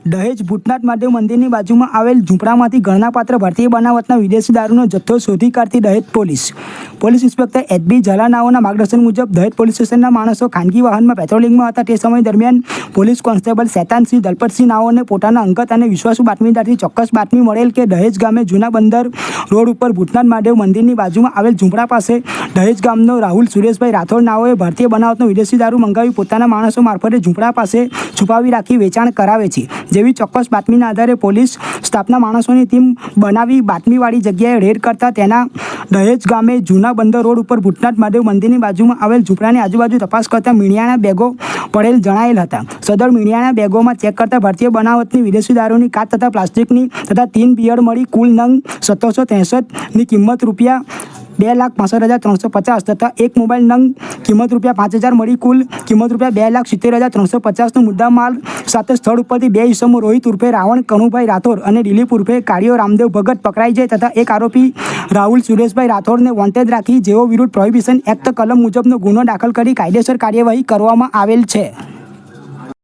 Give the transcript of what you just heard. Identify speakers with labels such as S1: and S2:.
S1: દહેજ ભૂતનાથ મહાદેવ મંદિરની બાજુમાં આવેલ ઝૂંપડામાંથી ગણનાપાત્ર ભારતીય બનાવટના વિદેશી દારૂનો જથ્થો શોધી કાઢતી દહેજ પોલીસ ઇન્સ્પેક્ટર એચ.બી. ઝાલાનાઓના માર્ગદર્શન મુજબ દહેજ પોલીસ સ્ટેશનના માણસો ખાનગી વાહનમાં પેટ્રોલિંગમાં હતા. તે સમય દરમિયાન પોલીસ કોન્સ્ટેબલ શેતાનસિંહ દલપતસિંહ નાઓને પોતાના અંગત અને વિશ્વાસુ બાતમીદારથી ચોક્કસ બાતમી મળેલ કે દહેજ ગામે જૂના બંદર રોડ ઉપર ભૂતનાથ મહાદેવ મંદિરની બાજુમાં આવેલ ઝૂંપડા પાસે દહેજ ગામનો રાહુલ સુરેશભાઈ રાઠોડ નાઓએ ભારતીય બનાવટનો વિદેશી દારૂ મંગાવી પોતાના માણસો મારફતે ઝૂંપડા પાસે છુપાવી રાખી વેચાણ કરાવે છે. જેવી ચોક્કસ બાતમીના આધારે પોલીસ સ્ટાફના માણસોની ટીમ બનાવી બાતમીવાળી જગ્યાએ રેડ કરતા તેના દહેજ ગામે જૂના બંદર રોડ ઉપર ભૂતનાથ મહાદેવ મંદિરની બાજુમાં આવેલ ઝૂંપડાની આજુબાજુ તપાસ કરતા મીણિયાના બેગો પડેલ જણાયેલ હતા. સદર મીણિયાના બેગોમાં ચેક કરતા ભારતીય બનાવટની વિદેશી દારૂની કાચ તથા પ્લાસ્ટિકની તથા 3 બિયર મળી કુલ નંગ 1763ની કિંમત રૂપિયા 2,65,350 તથા એક મોબાઈલ નંગ કિંમત રૂપિયા 5,000 મળી કુલ કિંમત રૂપિયા 2,70,350નો મુદ્દા માલ સાથે સ્થળ ઉપરથી 2 ઈસમો રોહિત ઉર્ફે રાવણ કનુભાઈ રાઠોડ અને દિલીપ ઉર્ફે કાળિયો રામદેવ ભગત પકડાઈ જાય તથા એક આરોપી રાહુલ સુરેશભાઈ રાઠોડને વોન્ટેડ રાખી જેઓ વિરુદ્ધ પ્રોહિબિશન એક્ટ કલમ મુજબનો ગુનો દાખલ કરી કાયદેસર કાર્યવાહી કરવામાં આવેલ છે.